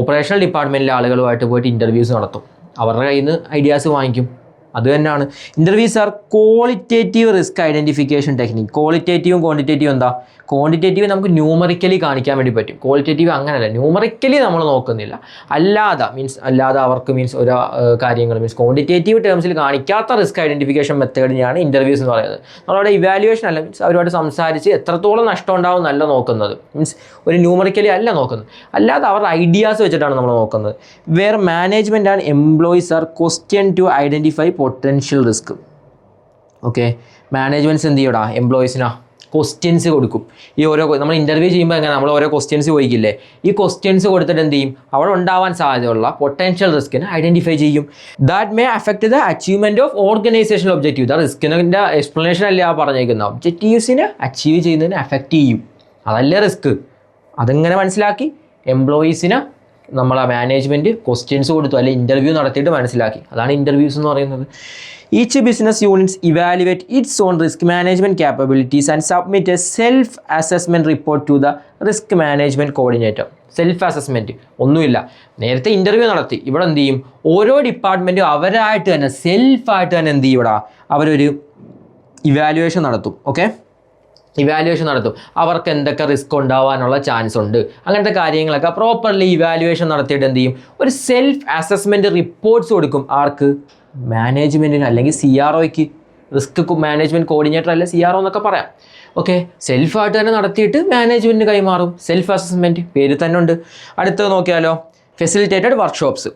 ഓപ്പറേഷണൽ ഡിപ്പാർട്ട്മെൻറ്റിലെ ആളുകളുമായിട്ട് പോയിട്ട് ഇൻ്റർവ്യൂസ് നടത്തും, അവരുടെ കയ്യിൽ നിന്ന് ഐഡിയാസ് വാങ്ങിക്കും. അത് തന്നെയാണ് interviews are qualitative risk identification technique. ക്വാളിറ്റേറ്റീവും ക്വാണ്ടിറ്റേറ്റീവും എന്താ? ക്വാണ്ടിറ്റേറ്റീവ് നമുക്ക് ന്യൂമറിക്കലി കാണിക്കാൻ വേണ്ടി പറ്റും, ക്വാളിറ്റേറ്റീവ് അങ്ങനെയല്ല, ന്യൂമറിക്കലി നമ്മൾ നോക്കുന്നില്ല. അല്ലാതെ അവർക്ക് ഒരു കാര്യങ്ങൾ ക്വാണ്ടിറ്റേറ്റീവ് ടേംസിൽ കാണിക്കാത്ത റിസ്ക് ഐഡൻറ്റിഫിക്കേഷൻ മെത്തേഡിനെയാണ് ഇൻ്റർവ്യൂസ് എന്ന് പറയുന്നത്. നമ്മളവിടെ ഇവാലുവേഷൻ അല്ല, അവരുമായിട്ട് സംസാരിച്ച് എത്രത്തോളം നഷ്ടം ഉണ്ടാവും എന്നല്ല നോക്കുന്നത്, ഒരു ന്യൂമറിക്കലി അല്ല നോക്കുന്നത്, അല്ലാതെ അവരുടെ ഐഡിയാസ് വെച്ചിട്ടാണ് നമ്മൾ നോക്കുന്നത്. Where management and employees are question to identify potential risk. Okay, managements എന്ത് ചെയ്യടാ, എംപ്ലോയീസിനാ ക്വസ്റ്റ്യൻസ് കൊടുക്കും. ഈ നമ്മൾ ഇൻ്റർവ്യൂ ചെയ്യുമ്പോൾ എങ്ങനെ നമ്മൾ ഓരോ ക്വസ്റ്റ്യൻസ് ചോദിക്കില്ലേ, ഈ ക്വസ്റ്റ്യൻസ് കൊടുത്തിട്ട് എന്ത് ചെയ്യും, അവിടെ ഉണ്ടാവാൻ സാധ്യതയുള്ള പൊട്ടൻഷ്യൽ റിസ്കിനെ ഐഡൻറ്റിഫൈ ചെയ്യും. That may affect the achievement of organisational objective. The റിസ്കിൻ്റെ എക്സ്പ്ലനേഷൻ അല്ലേ ആ പറഞ്ഞേക്കുന്നത്, ഒബ്ജക്റ്റീവ്സിനെ അച്ചീവ് ചെയ്യുന്നതിനെ അഫക്റ്റ് ചെയ്യും, അതല്ലേ റിസ്ക്. അതെങ്ങനെ മനസ്സിലാക്കി, എംപ്ലോയീസിനെ നമ്മളെ മാനേജ്മെൻറ്റ് ക്വസ്റ്റ്യൻസ് കൊടുത്തു, അല്ലെങ്കിൽ ഇൻ്റർവ്യൂ നടത്തിയിട്ട് മനസ്സിലാക്കി. അതാണ് ഇൻ്റർവ്യൂസ് എന്ന് പറയുന്നത്. Each business units evaluate its own risk management capabilities and submit a self-assessment report to the risk management coordinator. Self assessment ഒന്നുമില്ല, നേരത്തെ ഇൻ്റർവ്യൂ നടത്തി, ഇവിടെ എന്ത് ചെയ്യും, ഓരോ ഡിപ്പാർട്ട്മെൻറ്റും അവരായിട്ട് തന്നെ സെൽഫായിട്ട് തന്നെ എന്ത് ചെയ്യും, ഇവിടെ അവരൊരു ഇവാലുവേഷൻ നടത്തും. ഓക്കെ, ഇവാലുവേഷൻ നടത്തും, അവർക്ക് എന്തൊക്കെ റിസ്ക് ഉണ്ടാവാനുള്ള ചാൻസ് ഉണ്ട്, അങ്ങനത്തെ കാര്യങ്ങളൊക്കെ പ്രോപ്പർലി ഇവാലുവേഷൻ നടത്തിയിട്ട് എന്ത് ചെയ്യും, ഒരു സെൽഫ് അസസ്മെൻറ്റ് റിപ്പോർട്ട്സ് കൊടുക്കും. ആർക്ക്? മാനേജ്മെൻറ്റിന്, അല്ലെങ്കിൽ CROയ്ക്ക്, റിസ്ക് മാനേജ്മെൻറ്റ് കോർഡിനേറ്റർ അല്ലെ CRO എന്നൊക്കെ പറയാം. ഓക്കെ, സെൽഫായിട്ട് തന്നെ നടത്തിയിട്ട് മാനേജ്മെൻറ്റിന് കൈമാറും. സെൽഫ് അസസ്മെൻറ്റ് പേര് തന്നെ ഉണ്ട്. അടുത്തത് നോക്കിയാലോ, ഫെസിലിറ്റേറ്റഡ് വർക്ക്ഷോപ്സ്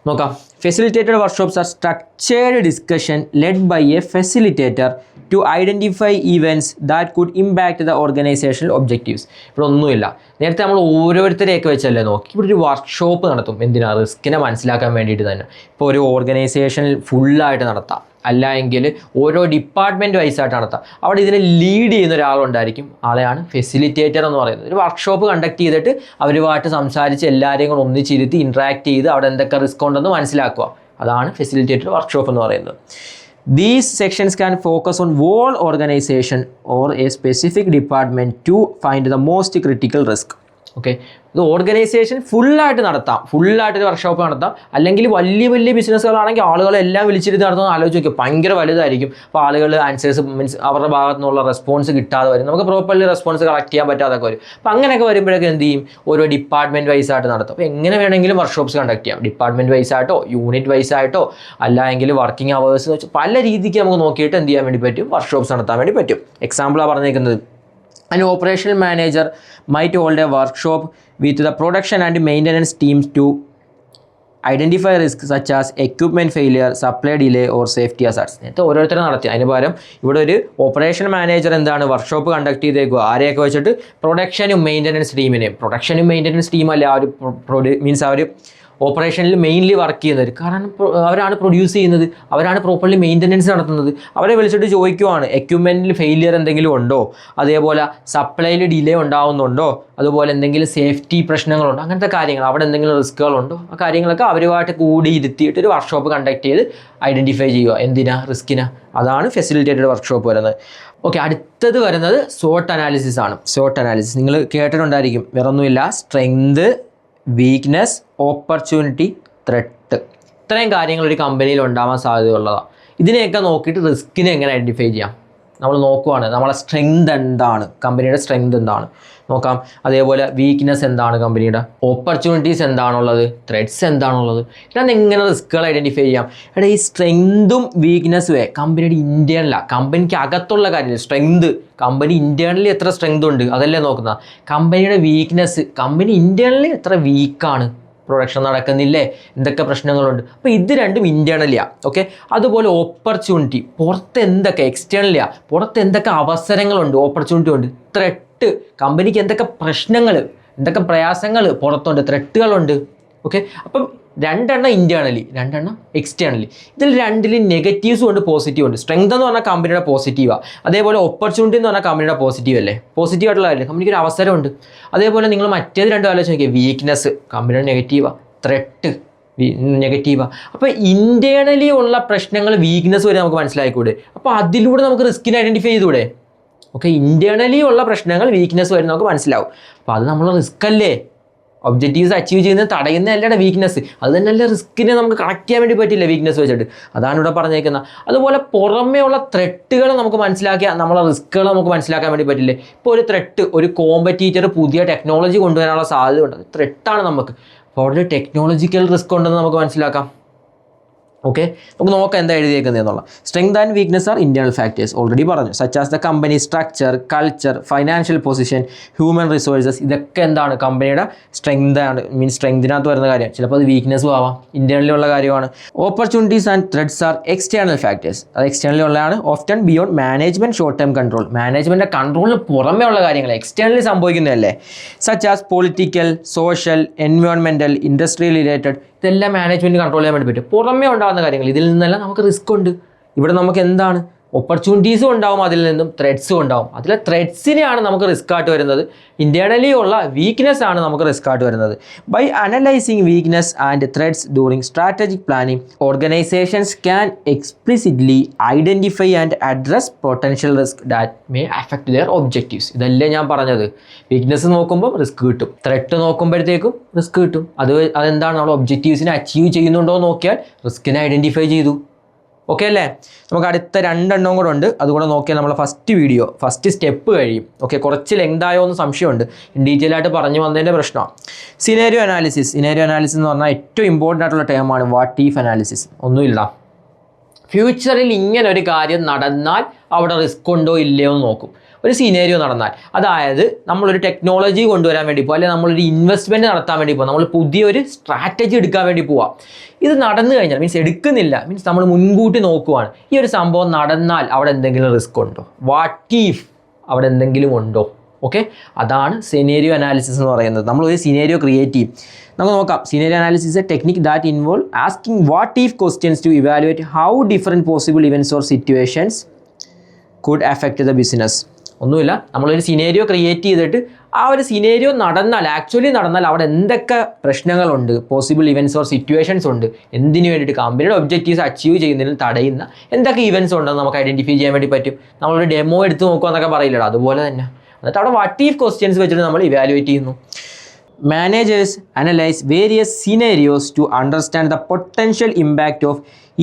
നോക്കാം. Facilitated workshops are structured discussion led by a facilitator to identify events that could impact the organisational objectives. ഇവിടെ ഒന്നുമില്ല, നേരത്തെ നമ്മൾ ഓരോരുത്തരെയൊക്കെ വെച്ചല്ലേ നോക്കി, ഇവിടെ ഒരു വർക്ക്ഷോപ്പ് നടത്തും. എന്തിനാ? റിസ്കിനെ മനസ്സിലാക്കാൻ വേണ്ടിയിട്ട് തന്നെ. ഇപ്പോൾ ഒരു ഓർഗനൈസേഷനിൽ ഫുള്ളായിട്ട് നടത്താം, അല്ല എങ്കിൽ ഓരോ ഡിപ്പാർട്ട്മെൻറ്റ് വൈസായിട്ട് നടത്താം. അവിടെ ഇതിനെ ലീഡ് ചെയ്യുന്ന ഒരാളുണ്ടായിരിക്കും, ആളെയാണ് ഫെസിലിറ്റേറ്റർ എന്ന് പറയുന്നത്. ഒരു വർക്ക്ഷോപ്പ് കണ്ടക്ട് ചെയ്തിട്ട് അവരുമായിട്ട് സംസാരിച്ച് എല്ലാവരെയും കൂടെ ഒന്നിച്ചിരുത്തി ഇൻട്രാക്ട് ചെയ്ത് അവിടെ എന്തൊക്കെ റിസ്ക് ഉണ്ടെന്ന് മനസ്സിലാക്കുക. അതാണ് ഫെസിലിറ്റേറ്റഡ് വർക്ക്ഷോപ്പ് എന്ന് പറയുന്നത്. These sections can focus on whole organization or a specific department to find the most critical risk. Okay, ഇത് ഓർഗനൈസേഷൻ ഫുള്ളായിട്ട് നടത്താം, ഫുള്ളായിട്ടൊരു വർക്ക്ഷോപ്പ് നടത്താം. അല്ലെങ്കിൽ വലിയ വലിയ ബിസിനസ്സുകളാണെങ്കിൽ ആളുകളെല്ലാം വിളിച്ചിരുന്ന് നടത്തുന്ന ആലോചിച്ച് നോക്കുക, ഭയങ്കര വലുതായിരിക്കും. അപ്പോൾ ആളുകൾ ആൻസേഴ്സ് അവരുടെ ഭാഗത്തു നിന്നുള്ള റെസ്പോൺസ് കിട്ടാതെ വരും, നമുക്ക് പ്രോപ്പർലി റെസ്പോൺസ് കളക്ട് ചെയ്യാൻ പറ്റാതൊക്കെ വരും. അപ്പോൾ അങ്ങനെയൊക്കെ വരുമ്പോഴൊക്കെ എന്ത് ചെയ്യും, ഓരോ ഡിപ്പാർട്ട്മെൻറ്റ് വൈസായിട്ട് നടത്തും. അപ്പോൾ എങ്ങനെ വേണമെങ്കിലും വർക്ക്ഷോപ്പ്സ് കണ്ടക്ട് ചെയ്യാം, ഡിപ്പാർട്ട്മെൻറ്റ് വൈസായിട്ടോ യൂണിറ്റ് വൈസായിട്ടോ അല്ലെങ്കിൽ വർക്കിംഗ് അവേഴ്സ് വെച്ച് പല രീതിക്ക് നമുക്ക് നോക്കിയിട്ട് എന്ത് ചെയ്യാൻ വേണ്ടി പറ്റും, വർക്ക്ഷോപ്പ്സ് നടത്താൻ വേണ്ടി പറ്റും. എക്സാമ്പിളാണ് പറഞ്ഞേക്കുന്നത്, an operational manager might hold a workshop with the production and maintenance teams to identify risks such as equipment failure, supply delay or safety hazards. നേരത്തെ ഓരോരുത്തരും നടത്തി, അതിന് പകരം ഇവിടെ ഒരു ഓപ്പറേഷൻ മാനേജർ എന്താണ് വർക്ക്ഷോപ്പ് കണ്ടക്ട് ചെയ്തേക്കുക, ആരെയൊക്കെ വെച്ചിട്ട് പ്രൊഡക്ഷനും മെയിൻ്റനൻസ് ടീമിനെയും. പ്രൊഡക്ഷനും മെയിൻ്റനൻസ് ടീമല്ല ആ ഒരു ആ ഒരു ഓപ്പറേഷനിൽ മെയിൻലി വർക്ക് ചെയ്യുന്നവർ, കാരണം അവരാണ് പ്രൊഡ്യൂസ് ചെയ്യുന്നത്, അവരാണ് പ്രോപ്പർലി മെയിൻ്റനൻസ് നടത്തുന്നത്. അവരെ വിളിച്ചിട്ട് ചോദിക്കുവാണ് എക്യുപ്മെൻറ്റിൽ ഫെയിലിയർ എന്തെങ്കിലും ഉണ്ടോ, അതേപോലെ സപ്ലൈയിൽ ഡിലേ ഉണ്ടാവുന്നുണ്ടോ, അതുപോലെ എന്തെങ്കിലും സേഫ്റ്റി പ്രശ്നങ്ങളുണ്ടോ, അങ്ങനത്തെ കാര്യങ്ങൾ, അവിടെ എന്തെങ്കിലും റിസ്ക്കുകളുണ്ടോ, ആ കാര്യങ്ങളൊക്കെ അവരുമായിട്ട് കൂടി ഇരുത്തിയിട്ട് ഒരു വർക്ക്ഷോപ്പ് കണ്ടക്ട് ചെയ്ത് ഐഡൻറ്റിഫൈ ചെയ്യുക. എന്തിനാ? റിസ്കിനാ. അതാണ് ഫെസിലിറ്റേറ്റഡ് വർക്ക്ഷോപ്പ് വരുന്നത്. ഓക്കെ, അടുത്തത് വരുന്നത് SWOT അനാലിസിസ് ആണ്. SWOT അനാലിസിസ് നിങ്ങൾ കേട്ടിട്ടുണ്ടായിരിക്കും, വേറൊന്നുമില്ല, സ്ട്രെങ്ത്, വീക്ക്നെസ്, ഓപ്പർച്യൂണിറ്റി, ത്രെട്ട്. ഇത്രയും കാര്യങ്ങൾ ഒരു കമ്പനിയിൽ ഉണ്ടാവാൻ സാധ്യതയുള്ളതാണ്. ഇതിനെയൊക്കെ നോക്കിയിട്ട് റിസ്കിനെ എങ്ങനെ ഐഡൻറ്റിഫൈ ചെയ്യാം നമ്മൾ നോക്കുവാണ്. നമ്മളെ സ്ട്രെങ്ത് എന്താണ്, കമ്പനിയുടെ സ്ട്രെങ്ത് എന്താണ് നോക്കാം. അതേപോലെ വീക്ക്നെസ് എന്താണ് കമ്പനിയുടെ, ഓപ്പർച്യൂണിറ്റീസ് എന്താണുള്ളത്, ത്രെഡ്സ് എന്താണുള്ളത്, ഇതാണ് എങ്ങനെ റിസ്ക്കുകൾ ഐഡൻറ്റിഫൈ ചെയ്യാം. ഈ സ്ട്രെങ്തും വീക്ക്നെസ്സും കമ്പനിയുടെ ഇൻറ്റേർണലാണ്, കമ്പനിക്ക് അകത്തുള്ള കാര്യമില്ല. സ്ട്രെങ്ത് കമ്പനി ഇൻറ്റേർണലി എത്ര സ്ട്രെങ്ത് ഉണ്ട് അതല്ലേ നോക്കുന്നത്. കമ്പനിയുടെ വീക്ക്നെസ്, കമ്പനി ഇൻറ്റേർണലി എത്ര വീക്കാണ്, പ്രൊഡക്ഷൻ നടക്കുന്നില്ലേ, എന്തൊക്കെ പ്രശ്നങ്ങളുണ്ട്. അപ്പോൾ ഇത് രണ്ടും ഇൻറ്റേർണലിയാണ്. ഓക്കെ, അതുപോലെ ഓപ്പർച്യൂണിറ്റി, പുറത്ത് എന്തൊക്കെ എക്സ്റ്റേണലിയാണ്, പുറത്ത് എന്തൊക്കെ അവസരങ്ങളുണ്ട്, ഓപ്പർച്യൂണിറ്റി ഉണ്ട്. ത്രെട്ട്, കമ്പനിക്ക് എന്തൊക്കെ പ്രശ്നങ്ങൾ, എന്തൊക്കെ പ്രയാസങ്ങൾ പുറത്തുണ്ട്, ത്രെട്ടുകളുണ്ട്. ഓക്കെ, അപ്പം രണ്ടെണ്ണം ഇൻറ്റേർണലി, രണ്ടെണ്ണം എക്സ്റ്റേണലി. ഇതിൽ രണ്ടിലും നെഗറ്റീവ്സും ഉണ്ട്, പോസിറ്റീവ് ഉണ്ട്. സ്ട്രെങ്ത് എന്ന് പറഞ്ഞാൽ കമ്പനിയുടെ പോസിറ്റീവാണ്, അതേപോലെ ഓപ്പർച്യൂണിറ്റി എന്ന് പറഞ്ഞാൽ കമ്പനിയുടെ പോസിറ്റീവ് അല്ലേ, പോസിറ്റീവായിട്ടുള്ള കാര്യം, കമ്പനിക്ക് ഒരു അവസരമുണ്ട്. അതേപോലെ നിങ്ങൾ മറ്റേത് രണ്ടും ആലോചിച്ച് നോക്കിയാൽ, വീക്ക്നെസ് കമ്പനിയുടെ നെഗറ്റീവാണ്, ത്രെട്ട് നെഗറ്റീവാണ്. അപ്പോൾ ഇൻറ്റേർണലി ഉള്ള പ്രശ്നങ്ങൾ, വീക്ക്നെസ് വരെ നമുക്ക് മനസ്സിലായിക്കൂടെ. അപ്പോൾ അതിലൂടെ നമുക്ക് റിസ്കിനെ ഐഡൻറ്റിഫൈ ചെയ്തുകൂടെ. ഓക്കെ, ഇൻറ്റേർണലി ഉള്ള പ്രശ്നങ്ങൾ വീക്ക്നെസ് വരും നമുക്ക് മനസ്സിലാവും. അപ്പോൾ അത് നമ്മൾ റിസ്ക് അല്ലേ, ഒബ്ജക്റ്റീവ്സ് അച്ചീവ് ചെയ്യുന്നത് തടയുന്നതല്ലേ വീക്ക്നെസ്. അത് തന്നെയല്ലേ റിസ്കിനെ നമുക്ക് കണക്ട് ചെയ്യാൻ വേണ്ടി പറ്റില്ല വീക്ക്നെസ് വെച്ചിട്ട്. അതാണ് ഇവിടെ പറഞ്ഞേക്കുന്നത്. അതുപോലെ പുറമേ ഉള്ള ത്രെട്ടുകൾ നമുക്ക് മനസ്സിലാക്കിയാൽ നമ്മളെ റിസ്ക്കുകൾ നമുക്ക് മനസ്സിലാക്കാൻ വേണ്ടി പറ്റില്ലേ. ഇപ്പോൾ ഒരു ത്രെട്ട്, ഒരു കോമ്പറ്റീറ്റർ പുതിയ ടെക്നോളജി കൊണ്ടുവരാനുള്ള സാധ്യത ഉണ്ട്, ത്രെട്ടാണ് നമുക്ക്. അപ്പോൾ അവിടെ ഒരു ടെക്നോളജിക്കൽ റിസ്ക് ഉണ്ടെന്ന് നമുക്ക് മനസ്സിലാക്കാം. ഓക്കെ, നമുക്ക് നോക്കാം എന്താ എഴുതിയേക്കുന്നത് എന്നുള്ള. Strength and weakness are internal factors, already പറഞ്ഞു. Such as the company structure, culture, financial position, human resources. ഇതൊക്കെ എന്താണ് കമ്പനിയുടെ സ്ട്രെങ്ത് ആണ്, മീൻസ് സ്ട്രെങ്തിനകത്ത് വരുന്ന കാര്യം. ചിലപ്പോൾ അത് വീക്ക്നെസ്സും ആവാം, ഇന്റേണലി ഉള്ള കാര്യമാണ്. Opportunities and threats are external factors, അത് എക്സ്റ്റേണലി ഉള്ളതാണ്. Often beyond management short time control, മാനേജ്മെന്റിന്റെ കൺട്രോളിന് പുറമേ ഉള്ള കാര്യങ്ങൾ എക്സ്റ്റേണലി സംഭവിക്കുന്നതല്ലേ. സച്ച് ആസ് പൊളിറ്റിക്കൽ, സോഷ്യൽ, എൻവയോൺമെന്റൽ, ഇൻഡസ്ട്രിയൽ റിലേറ്റഡ്. ഇതെല്ലാം മാനേജ്മെന്റ് കൺട്രോൾ ചെയ്യാൻ വേണ്ടി പറ്റും. പുറമേ ഉണ്ടാകുന്ന കാര്യങ്ങൾ, ഇതിൽ നിന്നെല്ലാം നമുക്ക് റിസ്ക് ഉണ്ട്. ഇവിടെ നമുക്ക് എന്താണ് ഓപ്പർച്യൂണിറ്റീസും ഉണ്ടാവും, അതിൽ നിന്നും ത്രെഡ്സും ഉണ്ടാവും. അതിലെ ത്രെഡ്സിനെയാണ് നമുക്ക് റിസ്ക് ആയിട്ട് വരുന്നത്. ഇന്റേണലി ഉള്ള വീക്ക്നെസ് ആണ് നമുക്ക് റിസ്ക് ആയിട്ട് വരുന്നത്. By analysing weakness and threats during strategic planning, organisations can explicitly identify and address potential risk that may affect their objectives. ഇതല്ലേ ഞാൻ പറഞ്ഞത്. വീക്ക്നെസ് നോക്കുമ്പോൾ റിസ്ക് കിട്ടും, ത്രെഡ് നോക്കുമ്പോഴത്തേക്കും റിസ്ക് കിട്ടും. അതെന്താണ്, നമ്മൾ ഒബ്ജക്റ്റീവ്സിനെ അച്ചീവ് ചെയ്യുന്നുണ്ടോ എന്ന് നോക്കിയാൽ റിസ്കിനെ ഐഡന്റിഫൈ ചെയ്തു. ഓക്കെ അല്ലേ. നമുക്ക് അടുത്ത 2 എണ്ണവും കൂടെ ഉണ്ട്, അതുകൂടെ നോക്കിയാൽ നമ്മൾ ഫസ്റ്റ് സ്റ്റെപ്പ് കഴിയും. ഓക്കെ, കുറച്ച് ലെങ്തായോ എന്ന് സംശയമുണ്ട്, ഡീറ്റെയിൽ ആയിട്ട് പറഞ്ഞു വന്നതിൻ്റെ പ്രശ്നമാണ്. സിനേരിയോ അനാലിസിസ് എന്ന് പറഞ്ഞാൽ ഏറ്റവും ഇമ്പോർട്ടൻ്റ് ആയിട്ടുള്ള ടേമാണ്. What if analysis. ഒന്നുമില്ല, ഫ്യൂച്ചറിൽ ഇങ്ങനെ ഒരു കാര്യം നടന്നാൽ അവിടെ റിസ്ക് ഉണ്ടോ ഇല്ലയോ എന്ന് നോക്കും. ഒരു സിനേരിയോ നടന്നാൽ, അതായത് നമ്മളൊരു ടെക്നോളജി കൊണ്ടുവരാൻ വേണ്ടി പോകുക, അല്ലെങ്കിൽ നമ്മളൊരു ഇൻവെസ്റ്റ്മെൻറ്റ് നടത്താൻ വേണ്ടി പോകുക, നമ്മൾ പുതിയൊരു സ്ട്രാറ്റജി എടുക്കാൻ വേണ്ടി പോവാം. ഇത് നടന്നു കഴിഞ്ഞാൽ, മീൻസ് എടുക്കുന്നില്ല, മീൻസ് നമ്മൾ മുൻകൂട്ടി നോക്കുവാണ്, ഈ ഒരു സംഭവം നടന്നാൽ അവിടെ എന്തെങ്കിലും റിസ്ക് ഉണ്ടോ, വാട്ട് ഈഫ് അവിടെ എന്തെങ്കിലും ഉണ്ടോ. ഓക്കെ, അതാണ് സിനേരിയോ അനാലിസിസ് എന്ന് പറയുന്നത്. നമ്മളൊരു സിനേരിയോ ക്രിയേറ്റ് ചെയ്യും. നമുക്ക് നോക്കാം. Scenario analysis a technique that involve asking what if questions to evaluate how different possible events or situations could affect the business. ഒന്നുമില്ല, നമ്മളൊരു സിനേരിയോ ക്രിയേറ്റ് ചെയ്തിട്ട് ആ ഒരു സിനേരിയോ ആക്ച്വലി നടന്നാൽ അവിടെ എന്തൊക്കെ പ്രശ്നങ്ങളുണ്ട്, പോസിബിൾ ഇവൻറ്റ്സ് ഓർ സിറ്റുവേഷൻസ് ഉണ്ട്, എന്തിനു വേണ്ടിയിട്ട് കമ്പനിയുടെ ഒബ്ജക്റ്റീവ്സ് അച്ചീവ് ചെയ്യുന്നതിന് തടയുന്ന എന്തൊക്കെ ഇവൻറ്റ്സ് ഉണ്ടെന്ന് നമുക്ക് ഐഡൻറ്റിഫൈ ചെയ്യാൻ വേണ്ടി പറ്റും. നമ്മളൊരു ഡെമോ എടുത്ത് നോക്കുക എന്നൊക്കെ പറയില്ലല്ലോ, അതുപോലെ തന്നെ. എന്നിട്ട് അവിടെ വാട്ട് ഈഫ് ക്വസ്റ്റ്യൻസ് വെച്ചിട്ട് നമ്മൾ ഇവാലുവേറ്റ് ചെയ്യുന്നു. Managers analyze various scenarios to understand the potential impact of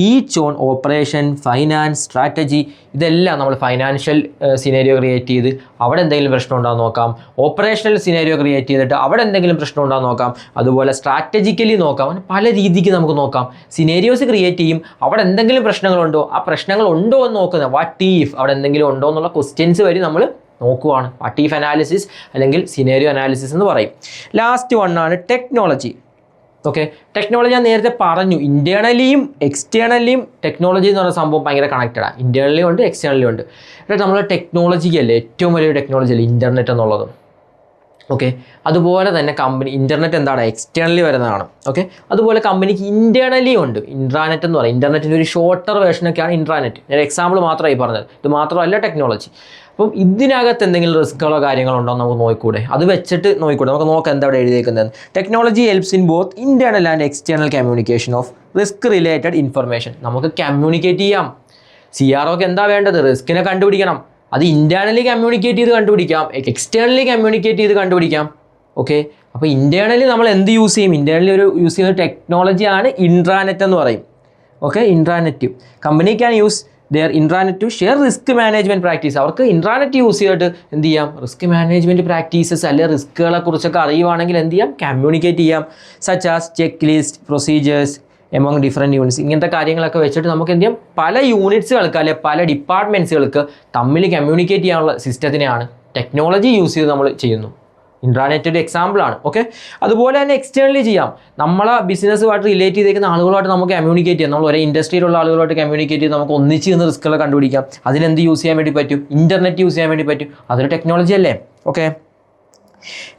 each on operation, finance, strategy. ഇതെല്ലാം നമ്മൾ ഫൈനാൻഷ്യൽ സിനേരിയോ ക്രിയേറ്റ് ചെയ്ത് അവിടെ എന്തെങ്കിലും പ്രശ്നം ഉണ്ടാകും നോക്കാം. ഓപ്പറേഷണൽ സിനേരിയോ ക്രിയേറ്റ് ചെയ്തിട്ട് അവിടെ എന്തെങ്കിലും പ്രശ്നം ഉണ്ടാകും നോക്കാം. അതുപോലെ സ്ട്രാറ്റജിക്കലി നോക്കാം. അങ്ങനെ പല രീതിക്ക് നമുക്ക് നോക്കാം. സിനേരിയോസ് ക്രിയേറ്റ് ചെയ്യും, അവിടെ എന്തെങ്കിലും പ്രശ്നങ്ങളുണ്ടോ, ആ പ്രശ്നങ്ങൾ ഉണ്ടോ എന്ന് നോക്കുന്നത്. വാട്ട് ഈഫ് അവിടെ എന്തെങ്കിലും ഉണ്ടോ എന്നുള്ള ക്വസ്റ്റ്യൻസ് വഴി നമ്മൾ നോക്കുവാണ്. വാട്ട് ഈഫ് അനാലിസിസ് അല്ലെങ്കിൽ സിനേരിയോ അനാലിസിസ് എന്ന് പറയും. ലാസ്റ്റ് വണ്ണാണ് ടെക്നോളജി. ഓക്കെ, ടെക്നോളജി ഞാൻ നേരത്തെ പറഞ്ഞു, ഇൻറ്റേർണലിയും എക്സ്റ്റേണലിയും ടെക്നോളജി എന്ന് പറയുന്ന സംഭവം ഭയങ്കര കണക്റ്റഡാണ്. ഇൻറ്റേർണലിയും ഉണ്ട്, എക്സ്റ്റേണലിയും ഉണ്ട്. നമ്മൾ ടെക്നോളജിക്കല്ലേ ഏറ്റവും വലിയൊരു ടെക്നോളജി അല്ലേ ഇൻ്റർനെറ്റ് എന്നുള്ളത്. ഓക്കെ, അതുപോലെ തന്നെ കമ്പനി ഇൻ്റർനെറ്റ് എന്താണ് എക്സ്റ്റേണലി വരുന്നതാണ്. ഓക്കെ, അതുപോലെ കമ്പനിക്ക് ഇൻറ്റേർണലി ഉണ്ട് ഇൻട്രാനെറ്റ് എന്ന് പറയും. ഇൻ്റർനെറ്റിൻ്റെ ഒരു ഷോർട്ടർ വേർഷനൊക്കെയാണ് ഇൻട്രാനെറ്റ്. ഞാൻ എക്സാമ്പിൾ മാത്രമായി പറഞ്ഞത്, ഇത് മാത്രമല്ല ടെക്നോളജി. അപ്പം ഇതിനകത്ത് എന്തെങ്കിലും റിസ്ക്കുകളോ കാര്യങ്ങളോ ഉണ്ടോ നമുക്ക് നോക്കിക്കൂടെ, അത് വെച്ചിട്ട് നോക്കിക്കൂടെ. നമുക്ക് നോക്കാം എന്താ ഇവിടെ എഴുതിയേക്കുന്നത്. Technology helps in both internal and external communication of risk related information. നമുക്ക് കമ്മ്യൂണിക്കേറ്റ് ചെയ്യാം. CROക്ക് എന്താ വേണ്ടത്, റിസ്കിനെ കണ്ടുപിടിക്കണം. അത് ഇൻറ്റേർണലി കമ്മ്യൂണിക്കേറ്റ് ചെയ്ത് കണ്ടുപിടിക്കാം, എക്സ്റ്റേണലി കമ്മ്യൂണിക്കേറ്റ് ചെയ്ത് കണ്ടുപിടിക്കാം. ഓക്കെ, അപ്പോൾ ഇൻറ്റേർണലി നമ്മൾ എന്ത് യൂസ് ചെയ്യും, ഇൻറ്റേർണലി യൂസ് ചെയ്യുന്ന ടെക്നോളജിയാണ് ഇൻട്രാനെറ്റ് എന്ന് പറയും. Okay, intranet company can use their intranet to share risk management practice. അവർക്ക് ഇൻട്രാനെറ്റ് യൂസ് ചെയ്തിട്ട് എന്ത് ചെയ്യാം, റിസ്ക് മാനേജ്മെൻറ്റ് പ്രാക്ടീസസ് അല്ലെങ്കിൽ റിസ്ക്കുകളെ കുറിച്ചൊക്കെ അറിയുവാണെങ്കിൽ എന്ത് ചെയ്യാം, കമ്മ്യൂണിക്കേറ്റ് ചെയ്യാം. Such as check list, procedures among different units. ഇങ്ങനത്തെ കാര്യങ്ങളൊക്കെ വെച്ചിട്ട് നമുക്ക് എന്ത് ചെയ്യാം, പല യൂണിറ്റ്സുകൾക്ക് അല്ലെങ്കിൽ പല ഡിപ്പാർട്ട്മെൻറ്റ്സുകൾക്ക് തമ്മിൽ കമ്മ്യൂണിക്കേറ്റ് ചെയ്യാനുള്ള സിസ്റ്റത്തിനെയാണ് ടെക്നോളജി യൂസ് ചെയ്ത് നമ്മൾ ചെയ്യുന്നു. ഇൻട്രാനെറ്റ് ഒരു എക്സാമ്പിളാണ്. ഓക്കെ, അതുപോലെ തന്നെ എക്സ്റ്റേണലി ചെയ്യാം. നമ്മളെ ബിസിനസ്സുമായിട്ട് റിലേറ്റ് ചെയ്തേക്കുന്ന ആളുകളുമായിട്ട് നമുക്ക് കമ്മ്യൂണിക്കേറ്റ് ചെയ്യാം. നമ്മൾ ഒരേ ഇൻഡസ്ട്രിയിലുള്ള ആളുകളുമായിട്ട് കമ്മ്യൂണിക്കേറ്റ് ചെയ്ത് നമുക്ക് ഒന്നിച്ച് നിന്ന് റിസ്ക്കുകൾ കണ്ടുപിടിക്കാം. അതിനെന്ത് യൂസ് ചെയ്യാൻ വേണ്ടി പറ്റും, ഇൻ്റർനെറ്റ് യൂസ് ചെയ്യാൻ വേണ്ടി പറ്റും. അതൊരു ടെക്നോളജി അല്ലേ. Okay,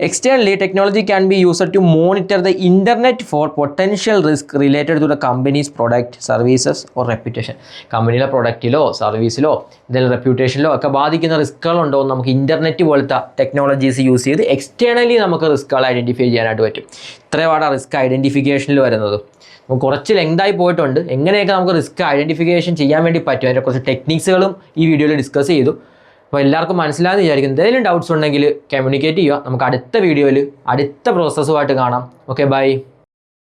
externally technology can be used to monitor the internet for potential risk related to the company's product, services or reputation. കമ്പനിയിലെ പ്രൊഡക്റ്റിലോ സർവീസിലോ എന്തെങ്കിലും റെപ്യൂട്ടേഷനിലോ ഒക്കെ ബാധിക്കുന്ന റിസ്ക്കുകളുണ്ടോ എന്ന് നമുക്ക് ഇൻ്റർനെറ്റ് പോലത്തെ ടെക്നോളജീസ് യൂസ് ചെയ്ത് എക്സ്റ്റേണലി നമുക്ക് റിസ്ക്കുകൾ ഐഡൻറ്റിഫൈ ചെയ്യാനായിട്ട് പറ്റും. ഇത്രയുമാണ് റിസ്ക് ഐഡൻറ്റിഫിക്കേഷനിൽ വരുന്നത്. നമുക്ക് കുറച്ച് ലെങ്തായി പോയിട്ടുണ്ട്. എങ്ങനെയൊക്കെ നമുക്ക് റിസ്ക് ഐഡൻറ്റിഫിക്കേഷൻ ചെയ്യാൻ വേണ്ടി പറ്റും അതിൻ്റെ കുറച്ച് ടെക്നിക്സുകളും ഈ വീഡിയോയിൽ ഡിസ്കസ് ചെയ്തു. അപ്പോൾ എല്ലാവർക്കും മനസ്സിലായെന്ന് വിചാരിക്കും. എന്തെങ്കിലും ഡൗട്ട്സ് ഉണ്ടെങ്കിൽ കമ്മ്യൂണിക്കേറ്റ് ചെയ്യുക. നമുക്ക് അടുത്ത വീഡിയോയിൽ അടുത്ത പ്രോസസ്സുമായിട്ട് കാണാം. Okay, by.